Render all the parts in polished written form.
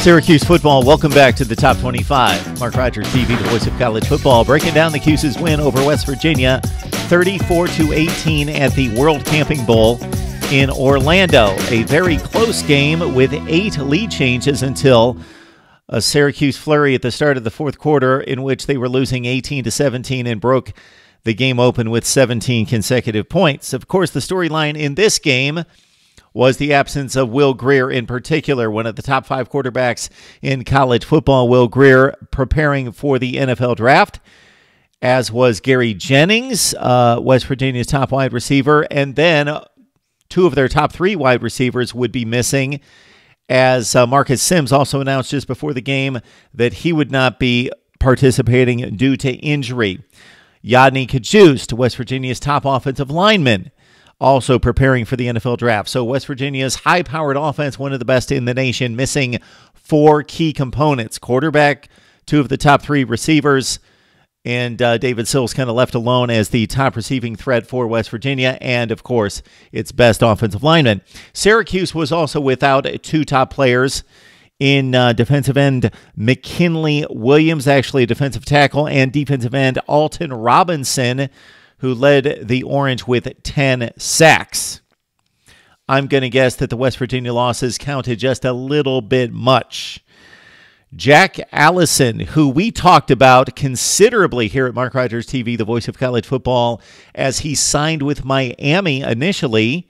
Syracuse football, welcome back to the Top 25. MarkRogersTV, the voice of college football, breaking down the Cuse's win over West Virginia, 34-18 at the World Camping Bowl in Orlando. A very close game with 8 lead changes until a Syracuse flurry at the start of the fourth quarter in which they were losing 18-17 and broke the game open with 17 consecutive points. Of course, the storyline in this game was the absence of Will Grier in particular, one of the top 5 quarterbacks in college football. Will Grier preparing for the NFL draft, as was Gary Jennings, West Virginia's top wide receiver, and then 2 of their top 3 wide receivers would be missing, as Marcus Sims also announced just before the game that he would not be participating due to injury. Yadni Kajust, West Virginia's top offensive lineman, also preparing for the NFL draft. So West Virginia's high-powered offense, one of the best in the nation, missing 4 key components: quarterback, 2 of the top 3 receivers, and David Sills kind of left alone as the top receiving threat for West Virginia, and, of course, its best offensive lineman. Syracuse was also without 2 top players in defensive end McKinley Williams, actually a defensive tackle, and defensive end Alton Robinson, who led the Orange with 10 sacks. I'm going to guess that the West Virginia losses counted just a little bit much. Jack Allison, who we talked about considerably here at MarkRogersTV, the voice of college football, as he signed with Miami initially,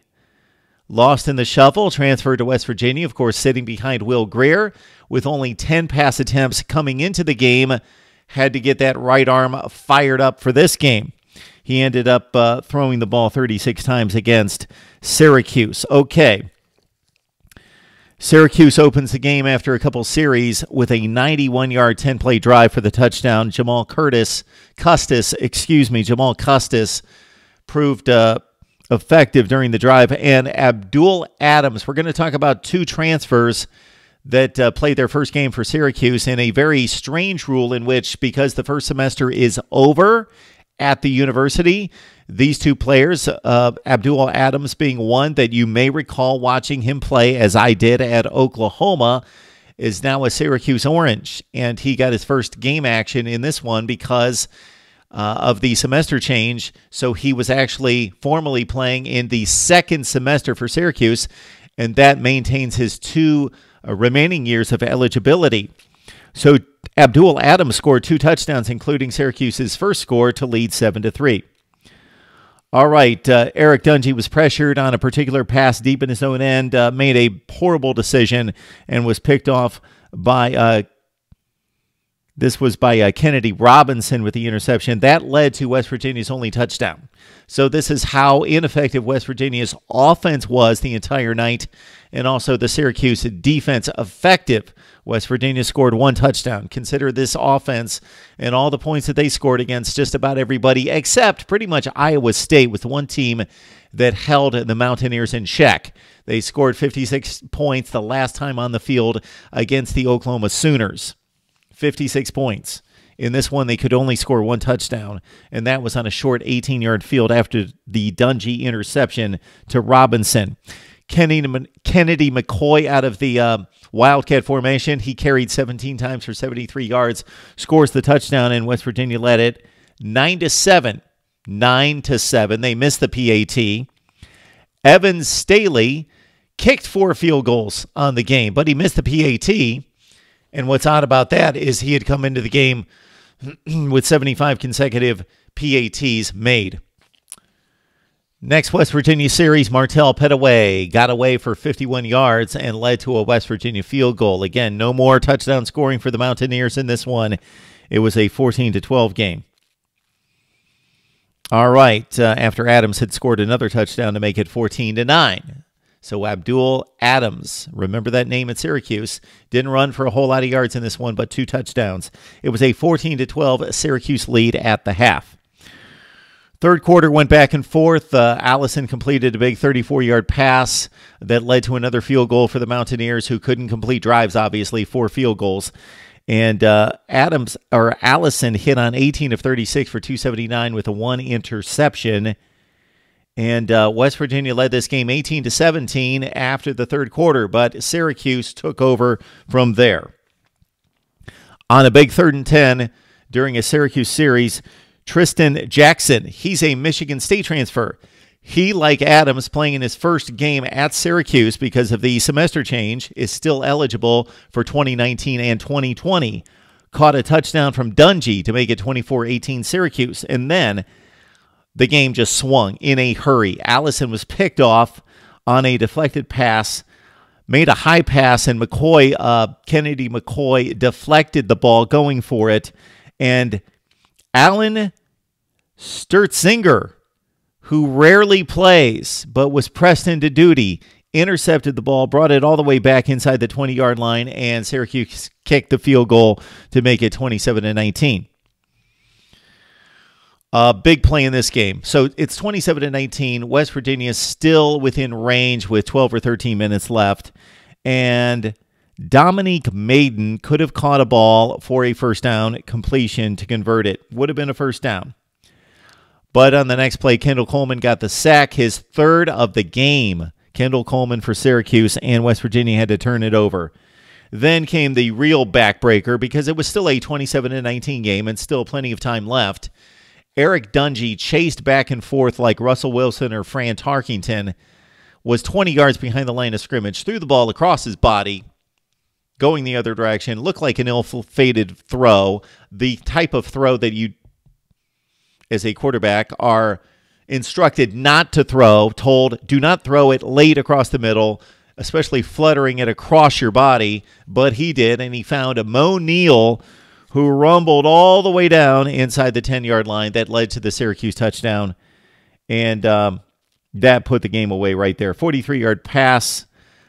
lost in the shuffle, transferred to West Virginia, of course, sitting behind Will Grier with only 10 pass attempts coming into the game, had to get that right arm fired up for this game. He ended up throwing the ball 36 times against Syracuse. Okay. Syracuse opens the game after a couple series with a 91-yard 10-play drive for the touchdown. Jamal Custis proved effective during the drive. And Abdul Adams, we're going to talk about 2 transfers that played their first game for Syracuse in a very strange rule in which, because the first semester is over at the university, these 2 players, Abdul Adams being one that you may recall watching him play, as I did at Oklahoma, is now a Syracuse Orange. And he got his first game action in this one because of the semester change. So he was actually formally playing in the second semester for Syracuse, and that maintains his 2 remaining years of eligibility. So Abdul Adams scored 2 touchdowns, including Syracuse's first score, to lead 7-3. All right, Eric Dungy was pressured on a particular pass deep in his own end, made a horrible decision, and was picked off by Kennedy Robinson with the interception. That led to West Virginia's only touchdown. So this is how ineffective West Virginia's offense was the entire night, and also the Syracuse defense effective. West Virginia scored 1 touchdown. Consider this offense and all the points that they scored against just about everybody except pretty much Iowa State was the one team that held the Mountaineers in check. They scored 56 points the last time on the field against the Oklahoma Sooners. 56 points. In this one, they could only score 1 touchdown, and that was on a short 18-yard field after the Dungy interception to Robinson. Kennedy McCoy out of the Wildcat formation. He carried 17 times for 73 yards, scores the touchdown, and West Virginia led it 9-7. 9-7. They missed the PAT. Evan Staley kicked 4 field goals on the game, but he missed the PAT. And what's odd about that is he had come into the game with 75 consecutive PATs made. Next West Virginia series, Martell Pettaway got away for 51 yards and led to a West Virginia field goal. Again, no more touchdown scoring for the Mountaineers in this one. It was a 14-12 game. All right, after Adams had scored another touchdown to make it 14-9. So Abdul Adams, remember that name at Syracuse, didn't run for a whole lot of yards in this one, but 2 touchdowns. It was a 14-12 Syracuse lead at the half. Third quarter went back and forth. Allison completed a big 34-yard pass that led to another field goal for the Mountaineers, who couldn't complete drives, obviously, 4 field goals. And Allison hit on 18 of 36 for 279 with a 1 interception. And West Virginia led this game 18-17 after the third quarter, but Syracuse took over from there. On a big 3rd and 10 during a Syracuse series, Tristan Jackson, he's a Michigan State transfer. He, like Adams, playing in his first game at Syracuse because of the semester change, is still eligible for 2019 and 2020. Caught a touchdown from Dungy to make it 24-18 Syracuse, and then the game just swung in a hurry. Allison was picked off on a deflected pass, made a high pass, and Kennedy McCoy deflected the ball going for it. And Alan Sturtzinger, who rarely plays but was pressed into duty, intercepted the ball, brought it all the way back inside the 20-yard line, and Syracuse kicked the field goal to make it 27-19. Big play in this game. So it's 27-19. West Virginia is still within range with 12 or 13 minutes left. And Dominique Maiden could have caught a ball for a first down completion to convert it. Would have been a first down. But on the next play, Kendall Coleman got the sack, his 3rd of the game. Kendall Coleman for Syracuse, and West Virginia had to turn it over. Then came the real backbreaker because it was still a 27-19 game and still plenty of time left. Eric Dungy, chased back and forth like Russell Wilson or Fran Tarkington, was 20 yards behind the line of scrimmage, threw the ball across his body, going the other direction. Looked like an ill-fated throw, the type of throw that you, as a quarterback, are instructed not to throw, told do not throw it late across the middle, especially fluttering it across your body. But he did, and he found a Mo Neal, who rumbled all the way down inside the 10-yard line. That led to the Syracuse touchdown, and that put the game away right there. 43-yard pass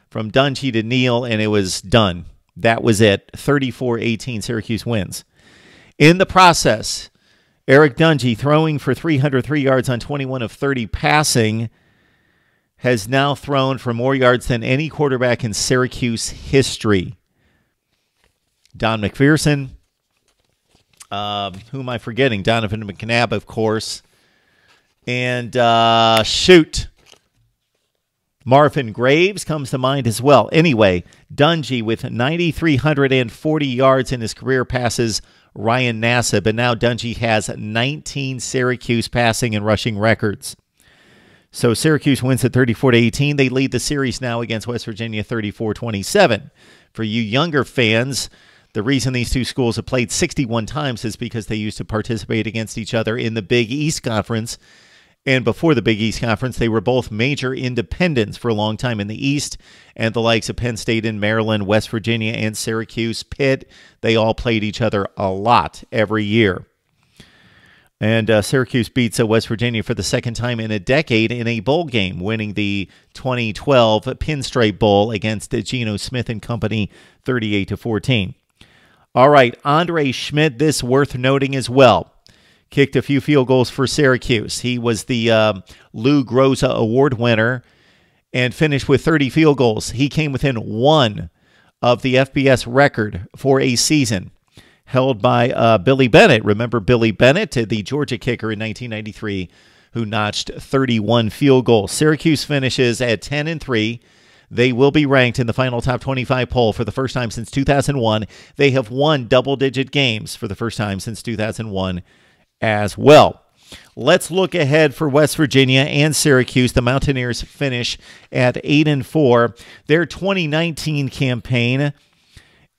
from Dungy to Neal, and it was done. That was it. 34-18, Syracuse wins. In the process, Eric Dungy, throwing for 303 yards on 21 of 30 passing, has now thrown for more yards than any quarterback in Syracuse history. Don McPherson, who am I forgetting? Donovan McNabb, of course. And Marvin Graves comes to mind as well. Anyway, Dungy with 9,340 yards in his career passes Ryan Nassib, and now Dungy has 19 Syracuse passing and rushing records. So Syracuse wins at 34-18. They lead the series now against West Virginia 34-27. For you younger fans, the reason these two schools have played 61 times is because they used to participate against each other in the Big East Conference. And before the Big East Conference, they were both major independents for a long time in the East. And the likes of Penn State and Maryland, West Virginia, and Syracuse, Pitt, they all played each other a lot every year. And Syracuse beats West Virginia for the second time in a decade in a bowl game, winning the 2012 Pinstripe Bowl against Geno Smith and company 38-14. All right, Andre Schmidt, this worth noting as well. Kicked a few field goals for Syracuse. He was the Lou Groza Award winner and finished with 30 field goals. He came within 1 of the FBS record for a season, held by Billy Bennett. Remember Billy Bennett, the Georgia kicker in 1993, who notched 31 field goals. Syracuse finishes at 10-3. They will be ranked in the final top 25 poll for the first time since 2001. They have won double-digit games for the first time since 2001 as well. Let's look ahead for West Virginia and Syracuse. The Mountaineers finish at 8-4. Their 2019 campaign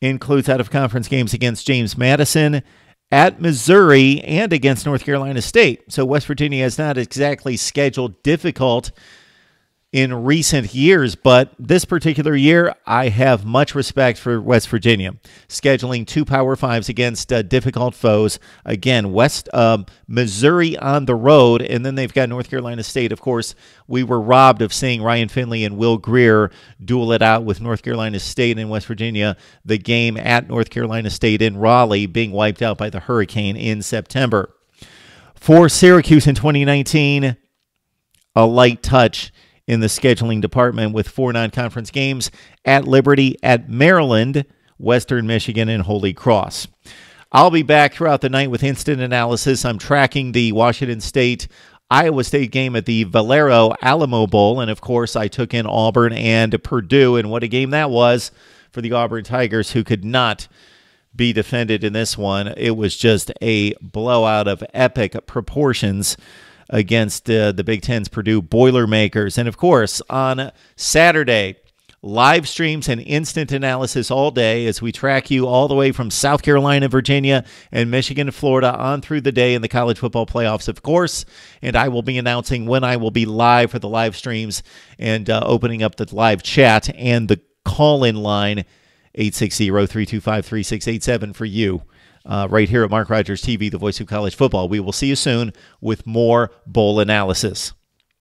includes out-of-conference games against James Madison, at Missouri, and against North Carolina State. So West Virginia has not exactly scheduled difficult in recent years, but this particular year, I have much respect for West Virginia. Scheduling 2 Power 5s against difficult foes. Again, Missouri on the road, and then they've got North Carolina State. Of course, we were robbed of seeing Ryan Finley and Will Greer duel it out with North Carolina State and West Virginia. The game at North Carolina State in Raleigh being wiped out by the hurricane in September. For Syracuse in 2019, a light touch in the scheduling department with 4 non-conference games at Liberty, at Maryland, Western Michigan, and Holy Cross. I'll be back throughout the night with instant analysis. I'm tracking the Washington State Iowa State game at the Valero Alamo Bowl. And, of course, I took in Auburn and Purdue, and what a game that was for the Auburn Tigers, who could not be defended in this one. It was just a blowout of epic proportions against the Big Ten's Purdue Boilermakers. And, of course, on Saturday, live streams and instant analysis all day as we track you all the way from South Carolina, Virginia, and Michigan, Florida on through the day in the college football playoffs, of course. And I will be announcing when I will be live for the live streams and opening up the live chat and the call-in line, 860-325-3687 for you right here at Mark Rogers TV, the voice of college football. We will see you soon with more bowl analysis.